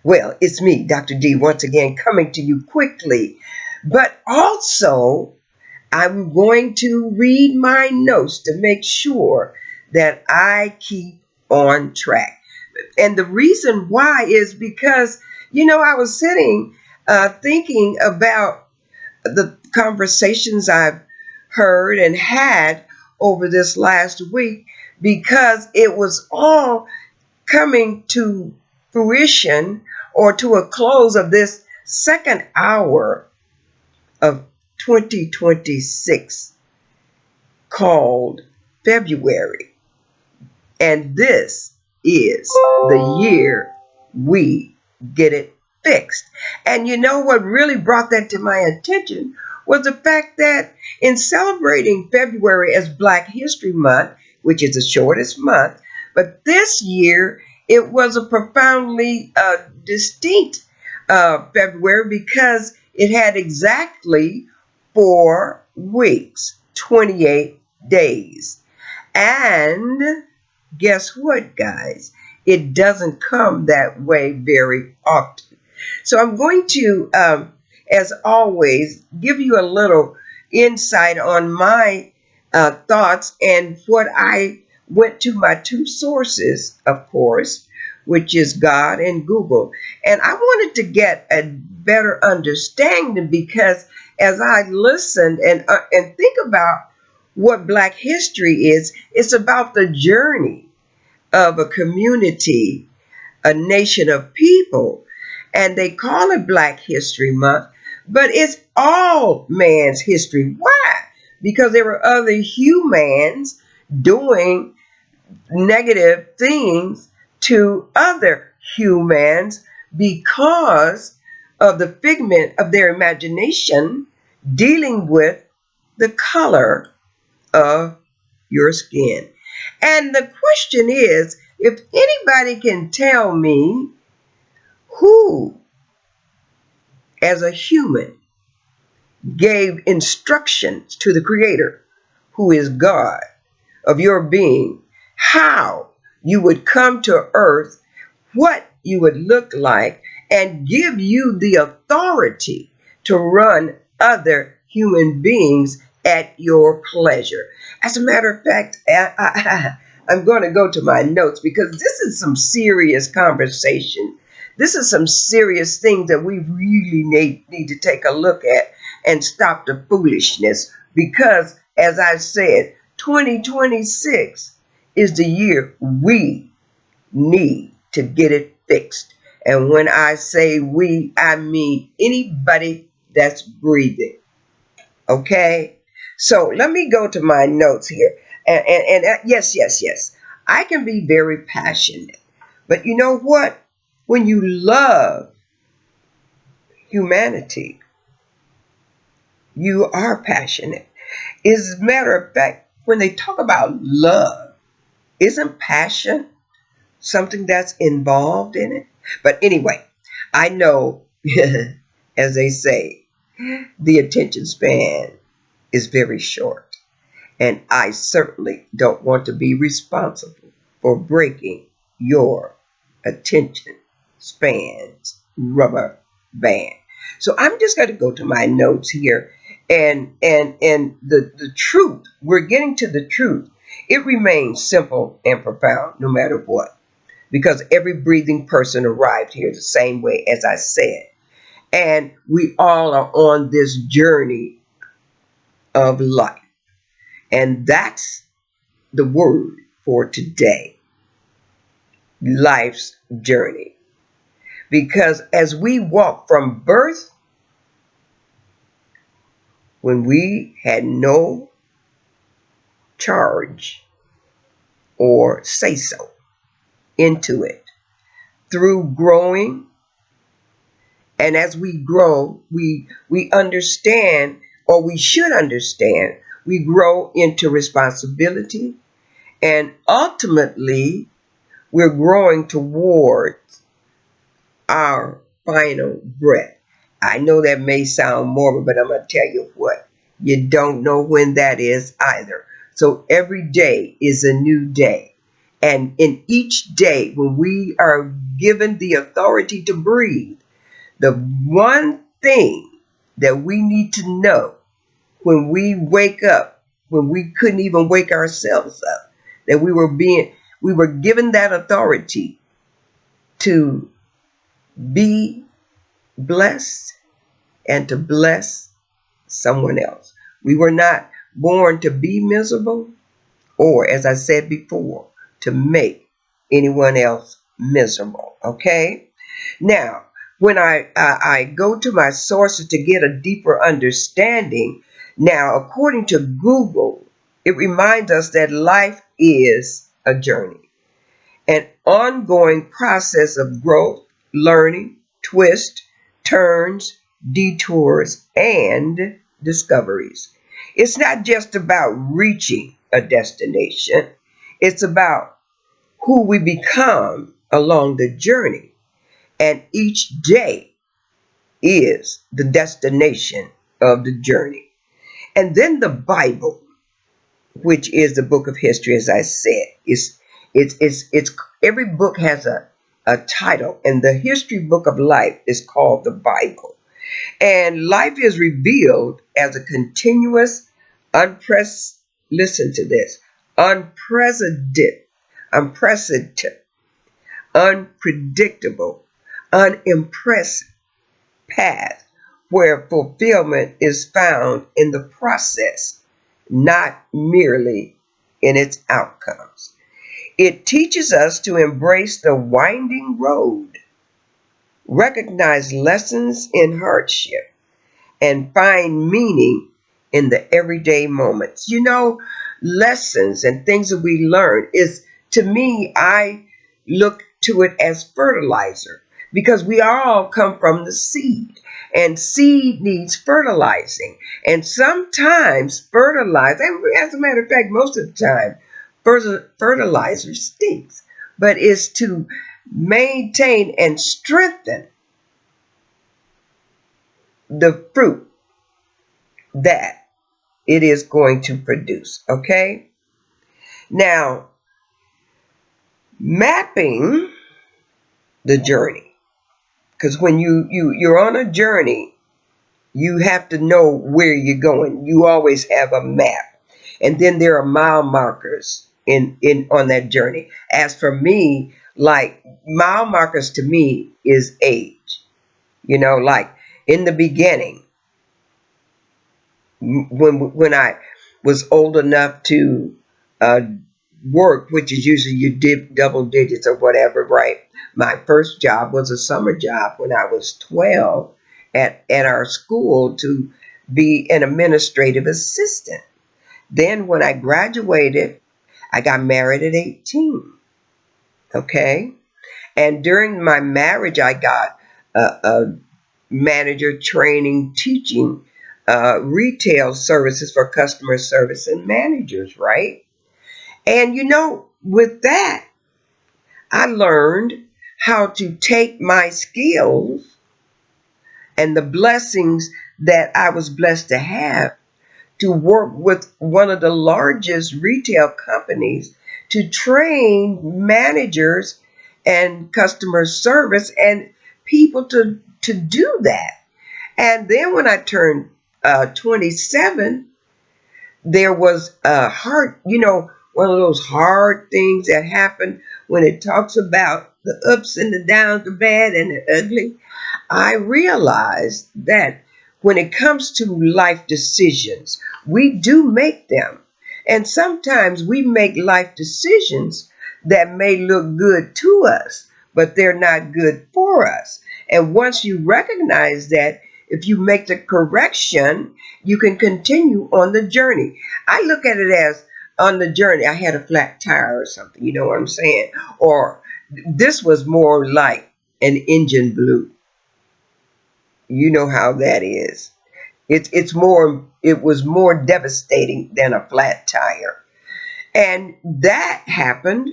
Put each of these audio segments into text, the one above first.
Well, it's me, Dr. D, once again coming to you quickly. But also, I'm going to read my notes to make sure that I keep on track. And the reason why is because, I was sitting thinking about the conversations I've heard and had over this last week because it was all coming to fruition or to a close of this second hour of 2026 called February. And this is the year we get it fixed. And you know what really brought that to my attention was the fact that in celebrating February as Black History Month, which is the shortest month, but this year it was a profoundly distinct February because it had exactly 4 weeks, 28 days. And guess what, guys? It doesn't come that way very often. So I'm going to, as always, give you a little insight on my thoughts and what I went to my two sources, of course, which is God and Google. And I wanted to get a better understanding because as I listened and think about what Black history is, it's about the journey of a community, a nation of people. And they call it Black History Month, but it's all man's history. Why? Because there were other humans doing negative things to other humans because of the figment of their imagination dealing with the color of your skin. And the question is, if anybody can tell me who, as a human, gave instructions to the Creator, who is God, of your being, how you would come to earth, what you would look like, and give you the authority to run other human beings at your pleasure. As a matter of fact, I'm going to go to my notes because this is some serious conversation. This is some serious things that we really need to take a look at and stop the foolishness because, as I said, 2026 is the year we need to get it fixed. And when I say we, I mean anybody that's breathing. Okay? So let me go to my notes here. And yes. I can be very passionate. But you know what? When you love humanity, you are passionate. As a matter of fact, when they talk about love, isn't passion something that's involved in it? But anyway, I know, as they say, the attention span is very short. And I certainly don't want to be responsible for breaking your attention span's rubber band. So I'm just going to go to my notes here and the truth. We're getting to the truth. It remains simple and profound no matter what. Because every breathing person arrived here the same way as I said. And we all are on this journey of life. And that's the word for today. Life's journey. Because as we walk from birth, when we had no charge or say so into it, through growing, and as we grow, we understand, or we should understand, we grow into responsibility, and ultimately we're growing towards our final breath. I know that may sound morbid, but I'm going to tell you what, you don't know when that is either. So every day is a new day. And in each day, when we are given the authority to breathe, the one thing that we need to know when we wake up, when we couldn't even wake ourselves up, that we were given that authority to be blessed and to bless someone else. We were not born to be miserable or, as I said before, to make anyone else miserable. Okay? Now, when I go to my sources to get a deeper understanding, now, according to Google, it reminds us that life is a journey, an ongoing process of growth, learning, twists, turns, detours, and discoveries. It's not just about reaching a destination, it's about who we become along the journey. And each day is the destination of the journey. And then the Bible, which is the book of history, as I said, it's every book has a title, and the history book of life is called the Bible. And life is revealed as a continuous, listen to this, unprecedented, unpredictable, unimpressive path where fulfillment is found in the process, not merely in its outcomes. It teaches us to embrace the winding road, recognize lessons in hardship, and find meaning in the everyday moments. Lessons and things that we learn is, to me, I look to it as fertilizer, because we all come from the seed, and seed needs fertilizing. And sometimes fertilizer, and as a matter of fact, most of the time, fertilizer stinks, but it's to maintain and strengthen the fruit that it is going to produce. Okay? Now, mapping the journey, because when you're on a journey, you have to know where you're going. You always have a map, and then there are mile markers in on that journey. As for me, like, mile markers to me is age. Like, in the beginning, when I was old enough to uh, work, which is usually you did double digits or whatever, right? My first job was a summer job when I was 12 at our school to be an administrative assistant. Then when I graduated, I got married at 18. Okay? And during my marriage, I got a manager training, teaching retail services for customer service and managers, right? And with that, I learned how to take my skills and the blessings that I was blessed to have to work with one of the largest retail companies to train managers and customer service and people to do that. And then when I turned 27, there was a one of those hard things that happen when it talks about the ups and the downs, the bad and the ugly. I realized that when it comes to life decisions, we do make them. And sometimes we make life decisions that may look good to us, but they're not good for us. And once you recognize that, if you make the correction, you can continue on the journey. I look at it as, on the journey, I had a flat tire or something, you know what I'm saying? Or this was more like an engine blew. You know how that is. It was more devastating than a flat tire. And that happened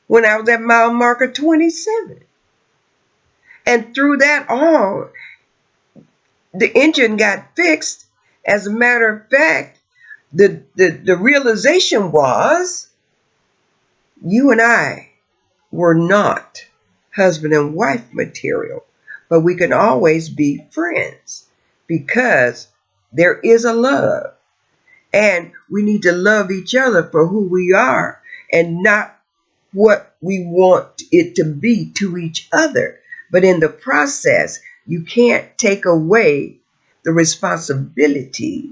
when I was at mile marker 27. And through that all, the engine got fixed. As a matter of fact, the realization was You and I were not husband and wife material, but we can always be friends because there is a love, and we need to love each other for who we are and not what we want it to be to each other. But in the process, you can't take away the responsibility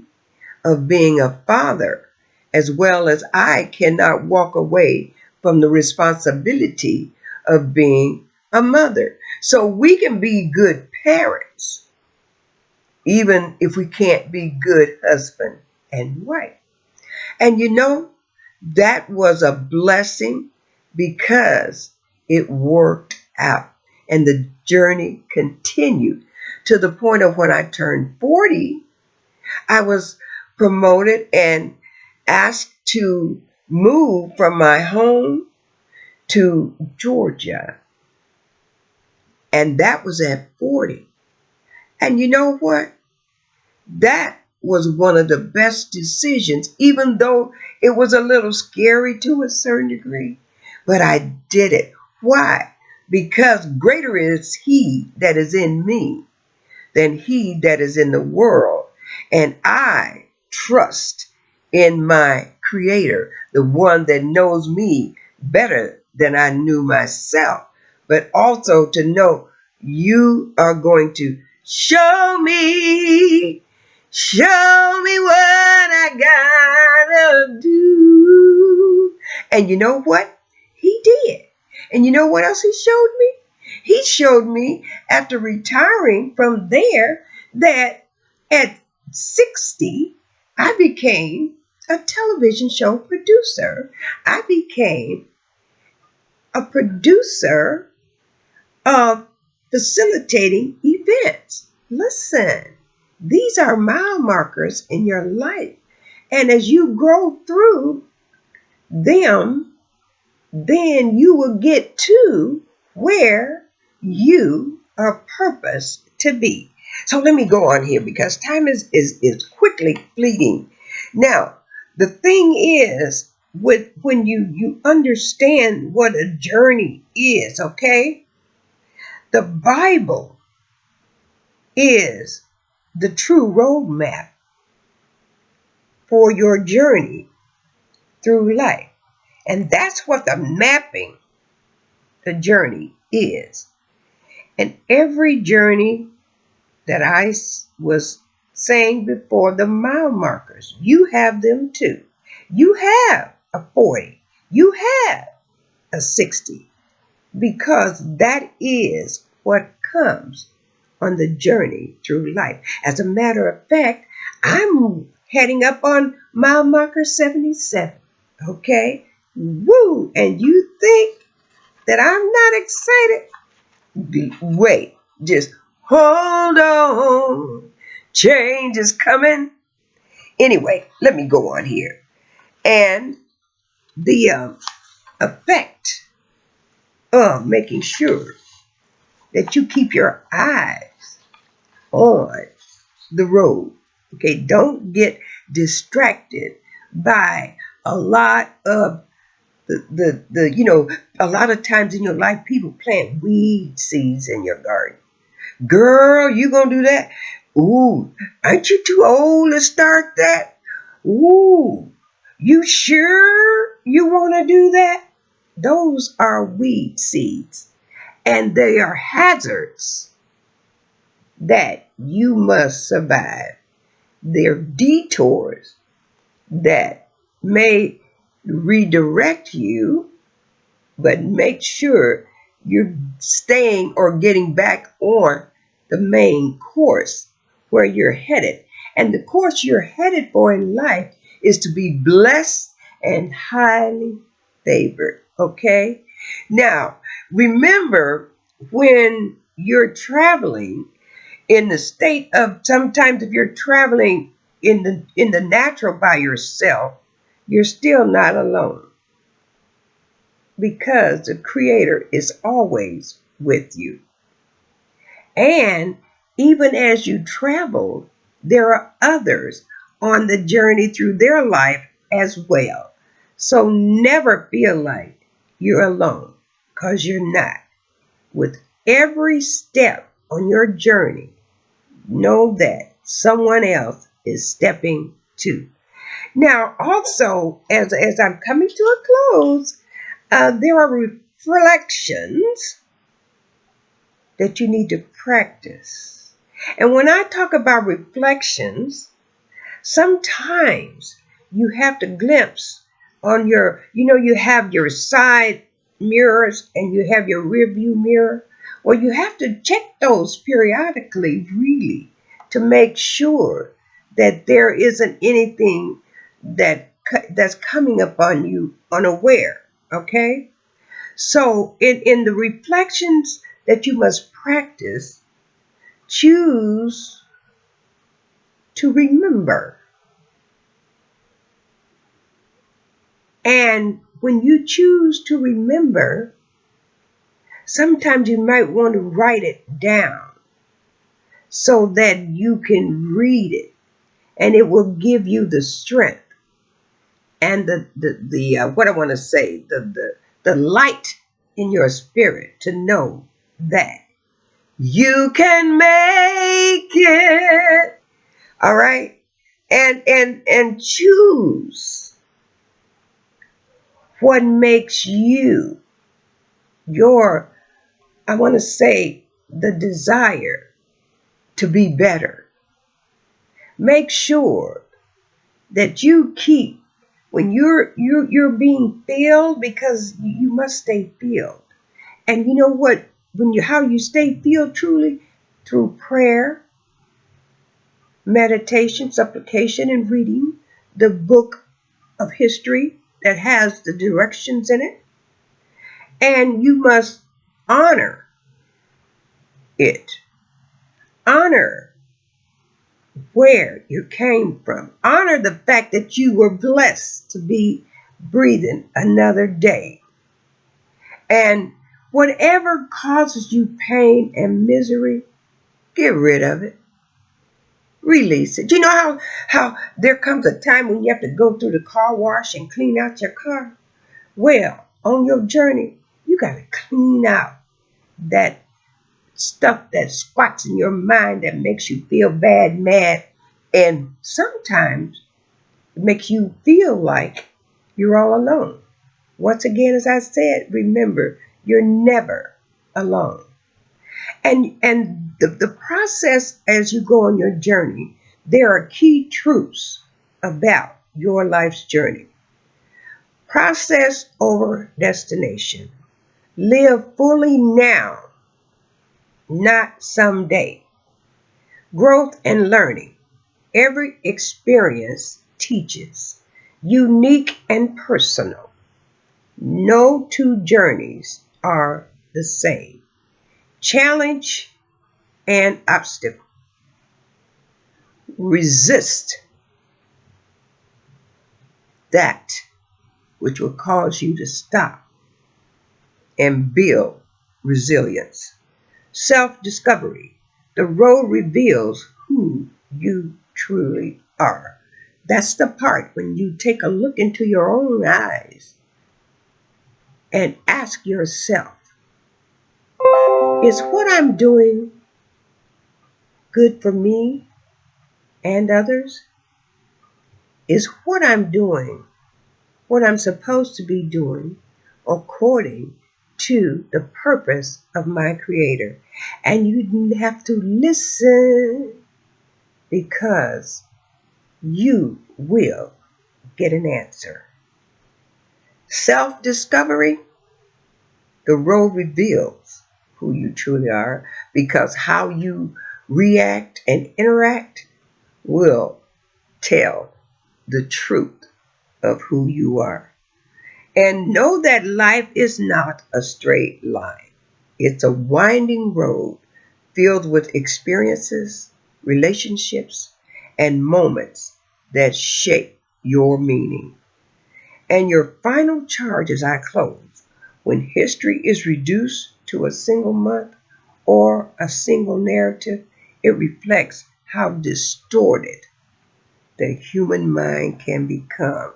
of being a father, as well as I cannot walk away from the responsibility of being a mother. So we can be good parents, even if we can't be good husband and wife. And that was a blessing because it worked out and the journey continued to the point of when I turned 40, I was promoted and asked to move from my home to Georgia. And that was at 40. And you know what? That was one of the best decisions, even though it was a little scary to a certain degree. But I did it. Why? Because greater is He that is in me than he that is in the world. And I trust in my Creator, the one that knows me better than I knew myself, but also to know you are going to show me what I gotta do. And you know what? He did. And you know what else he showed me? He showed me after retiring from there that at 60, I became a television show producer. I became a producer of facilitating events. Listen, these are mile markers in your life. And as you grow through them, then you will get to where you are purposed to be. So let me go on here because time is quickly fleeting. Now, the thing is, when you understand what a journey is, okay? The Bible is the true roadmap for your journey through life. And that's what the journey is. And every journey that I was saying before, the mile markers, you have them too. You have a 40. You have a 60. Because that is what comes on the journey through life. As a matter of fact, I'm heading up on mile marker 77. Okay? Woo! And you think that I'm not excited? Wait, just hold on. Change is coming. Anyway, let me go on here. And the effect of making sure that you keep your eyes on the road. Okay, don't get distracted by a lot of a lot of times in your life people plant weed seeds in your garden. Girl, you gonna do that? Ooh, aren't you too old to start that? Ooh, you sure you want to do that? Those are weed seeds, and they are hazards that you must survive. They're detours that may redirect you, but make sure you're staying or getting back on the main course where you're headed. And the course you're headed for in life is to be blessed and highly favored. Okay? Now, remember when you're traveling in the state of, sometimes if you're traveling in the natural by yourself, you're still not alone because the Creator is always with you. And even as you travel, there are others on the journey through their life as well. So never feel like you're alone, because you're not. With every step on your journey, know that someone else is stepping too. Now, also, as I'm coming to a close, there are reflections that you need to practice. And when I talk about reflections, sometimes you have to glimpse on you have your side mirrors and you have your rear view mirror. Well, you have to check those periodically, really, to make sure that there isn't anything that's coming upon you unaware. Okay? So, in the reflections that you must practice, choose to remember. And when you choose to remember, sometimes you might want to write it down so that you can read it and it will give you the strength and the what I want to say, the light in your spirit to know that you can make it. All right? And choose what makes you your, I want to say, the desire to be better. Make sure that you keep when you're being filled, because you must stay filled. And you know what? How you stay filled truly, through prayer, meditation, supplication, and reading the book of history that has the directions in it. And you must honor it. Honor where you came from. Honor the fact that you were blessed to be breathing another day. And whatever causes you pain and misery, get rid of it. Release it. You know how there comes a time when you have to go through the car wash and clean out your car? Well, on your journey, you got to clean out that stuff that squats in your mind that makes you feel bad, mad, and sometimes it makes you feel like you're all alone. Once again, as I said, remember, you're never alone. And the process as you go on your journey, there are key truths about your life's journey. Process over destination. Live fully now, not someday. Growth and learning. Every experience teaches. Unique and personal. No two journeys are the same. Challenge and obstacle. Resist that which will cause you to stop and build resilience. Self-discovery. The road reveals who you truly are. That's the part when you take a look into your own eyes and ask yourself, is what I'm doing good for me and others? Is what I'm doing what I'm supposed to be doing according to the purpose of my Creator? And you have to listen, because you will get an answer. Self-discovery, the road reveals who you truly are, because how you react and interact will tell the truth of who you are. And know that life is not a straight line. It's a winding road filled with experiences, relationships, and moments that shape your meaning. And your final charge as I close: when history is reduced to a single month or a single narrative, it reflects how distorted the human mind can become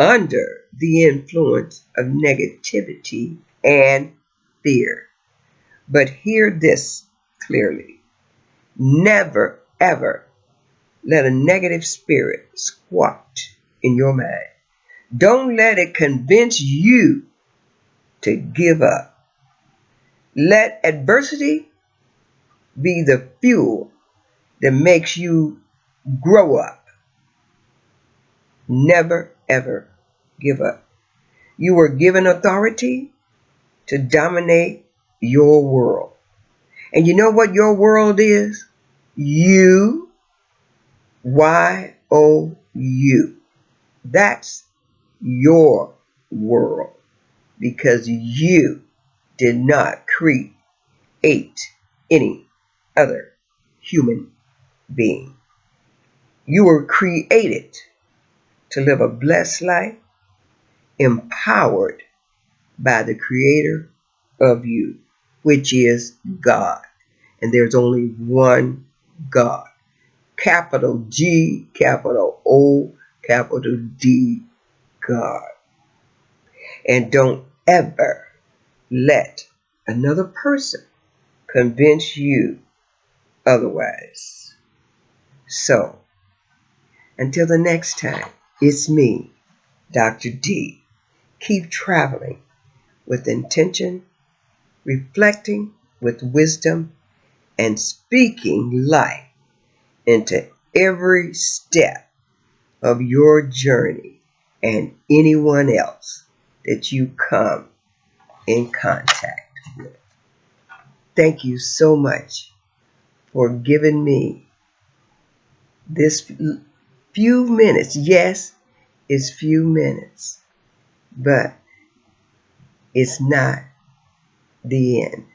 under the influence of negativity and fear. But hear this clearly. Never, ever let a negative spirit squat in your mind. Don't let it convince you to give up. Let adversity be the fuel that makes you grow up. Never, ever give up. You were given authority to dominate your world. And you know what your world is? You, YOU. That's your world because you did not create any other human being. You were created to live a blessed life, empowered by the creator of you, which is God. And there's only one God. Capital G, capital O, capital D, God. And don't ever let another person convince you otherwise. So, until the next time, it's me, Dr. D. Keep traveling with intention, reflecting with wisdom, and speaking life into every step of your journey and anyone else that you come in contact with. Thank you so much for giving me this few minutes. Yes, it's few minutes, but it's not the end.